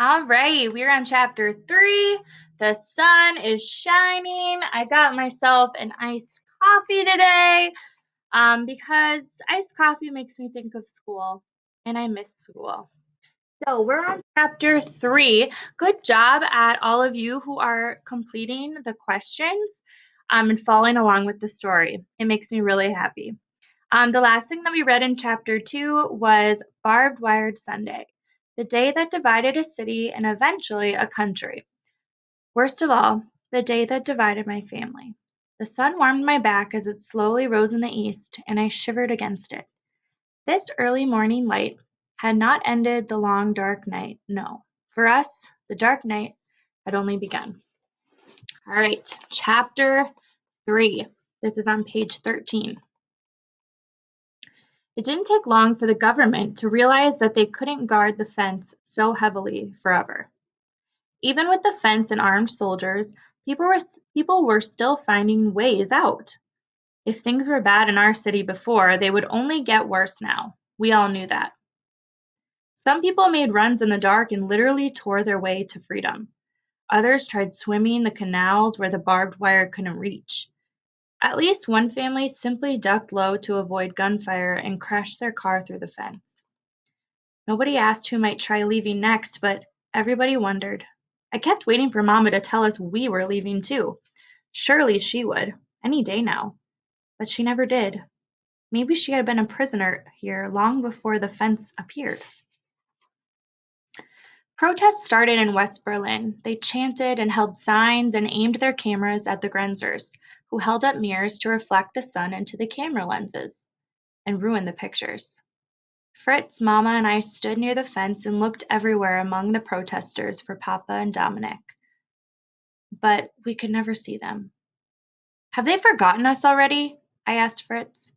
All right, we're on chapter 3. The sun is shining. I got myself an iced coffee today because iced coffee makes me think of school, and I miss school. So we're on chapter 3. Good job at all of you who are completing the questions and following along with the story. It makes me really happy. The last thing that we read in chapter 2 was Barbed Wired Sunday, the day that divided a city and eventually a country. Worst of all, the day that divided my family. The sun warmed my back as it slowly rose in the east, and I shivered against it. This early morning light had not ended the long dark night, no. For us, the dark night had only begun. All right, chapter 3. This is on page 13. It didn't take long for the government to realize that they couldn't guard the fence so heavily forever. Even with the fence and armed soldiers, people were still finding ways out. If things were bad in our city before, they would only get worse now. We all knew that. Some people made runs in the dark and literally tore their way to freedom. Others tried swimming the canals where the barbed wire couldn't reach. At least one family simply ducked low to avoid gunfire and crashed their car through the fence. Nobody asked who might try leaving next, but everybody wondered. I kept waiting for Mama to tell us we were leaving too. Surely she would, any day now. But she never did. Maybe she had been a prisoner here long before the fence appeared. Protests started in West Berlin. They chanted and held signs and aimed their cameras at the Grenzers, who held up mirrors to reflect the sun into the camera lenses and ruin the pictures. Fritz, Mama, and I stood near the fence and looked everywhere among the protesters for Papa and Dominic. But we could never see them. Have they forgotten us already? I asked Fritz.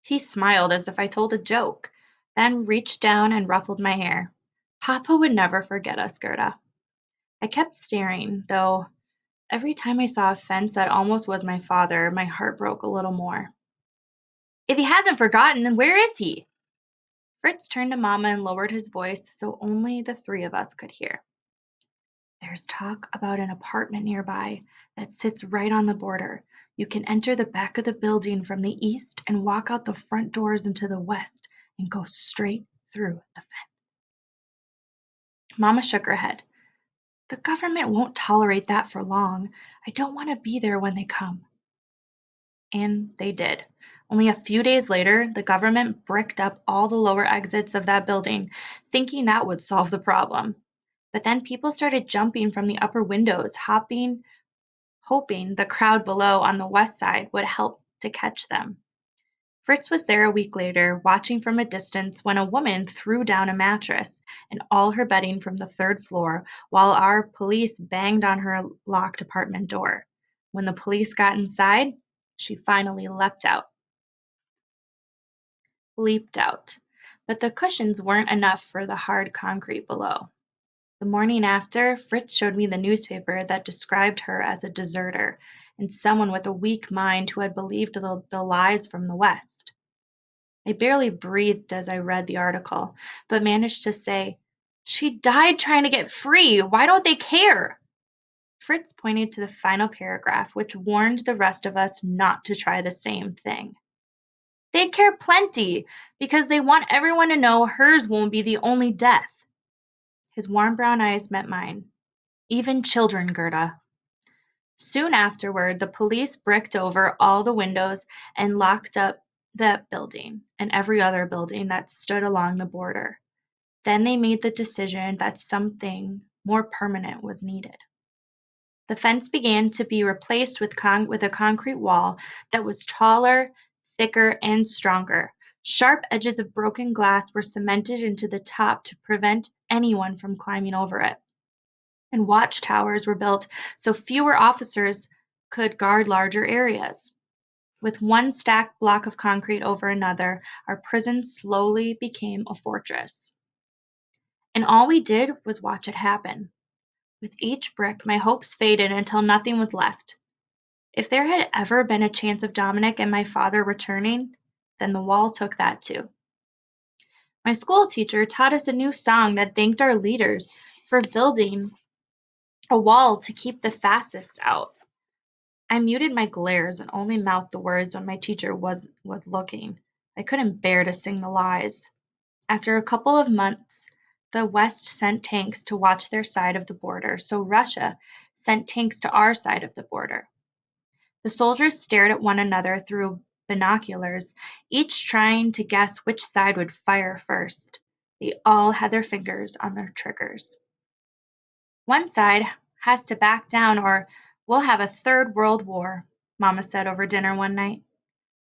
He smiled as if I told a joke, then reached down and ruffled my hair. Papa would never forget us, Gerda. I kept staring, though every time I saw a fence that almost was my father, my heart broke a little more. If he hasn't forgotten, then where is he? Fritz turned to Mama and lowered his voice so only the three of us could hear. There's talk about an apartment nearby that sits right on the border. You can enter the back of the building from the east and walk out the front doors into the west and go straight through the fence. Mama shook her head. The government won't tolerate that for long. I don't want to be there when they come. And they did. Only a few days later, the government bricked up all the lower exits of that building, thinking that would solve the problem. But then people started jumping from the upper windows, hoping the crowd below on the west side would help to catch them. Fritz was there a week later, watching from a distance when a woman threw down a mattress and all her bedding from the third floor while our police banged on her locked apartment door. When the police got inside, she finally leaped out. But the cushions weren't enough for the hard concrete below. The morning after, Fritz showed me the newspaper that described her as a deserter and someone with a weak mind who had believed the lies from the West. I barely breathed as I read the article, but managed to say, She died trying to get free. Why don't they care? Fritz pointed to the final paragraph, which warned the rest of us not to try the same thing. They care plenty because they want everyone to know hers won't be the only death. His warm brown eyes met mine. Even children, Gerda. Soon afterward, the police bricked over all the windows and locked up that building and every other building that stood along the border. Then they made the decision that something more permanent was needed. The fence began to be replaced with a concrete wall that was taller, thicker, and stronger. Sharp edges of broken glass were cemented into the top to prevent anyone from climbing over it. And watchtowers were built so fewer officers could guard larger areas. With one stacked block of concrete over another, our prison slowly became a fortress. And all we did was watch it happen. With each brick, my hopes faded until nothing was left. If there had ever been a chance of Dominic and my father returning, then the wall took that too. My school teacher taught us a new song that thanked our leaders, for building a wall to keep the fascists out. I muted my glares and only mouthed the words when my teacher was looking. I couldn't bear to sing the lies. After a couple of months, the West sent tanks to watch their side of the border, so Russia sent tanks to our side of the border. The soldiers stared at one another through binoculars, each trying to guess which side would fire first. They all had their fingers on their triggers. One side has to back down or we'll have a third world war, Mama said over dinner one night.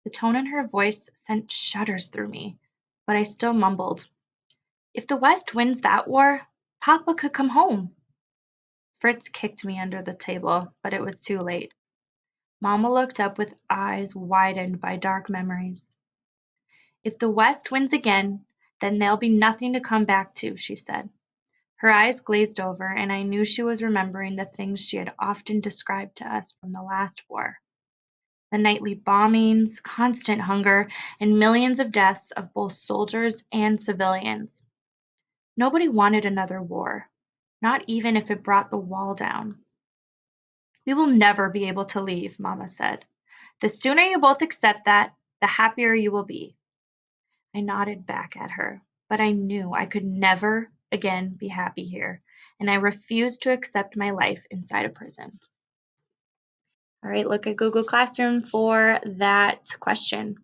The tone in her voice sent shudders through me, but I still mumbled, "If the West wins that war, Papa could come home." Fritz kicked me under the table, but it was too late. Mama looked up with eyes widened by dark memories. "If the West wins again, then there'll be nothing to come back to," she said. Her eyes glazed over, and I knew she was remembering the things she had often described to us from the last war. The nightly bombings, constant hunger, and millions of deaths of both soldiers and civilians. Nobody wanted another war, not even if it brought the wall down. "We will never be able to leave," Mama said. "The sooner you both accept that, the happier you will be." I nodded back at her, but I knew I could never again be happy here, and I refused to accept my life inside a prison. All right, look at Google Classroom for that question.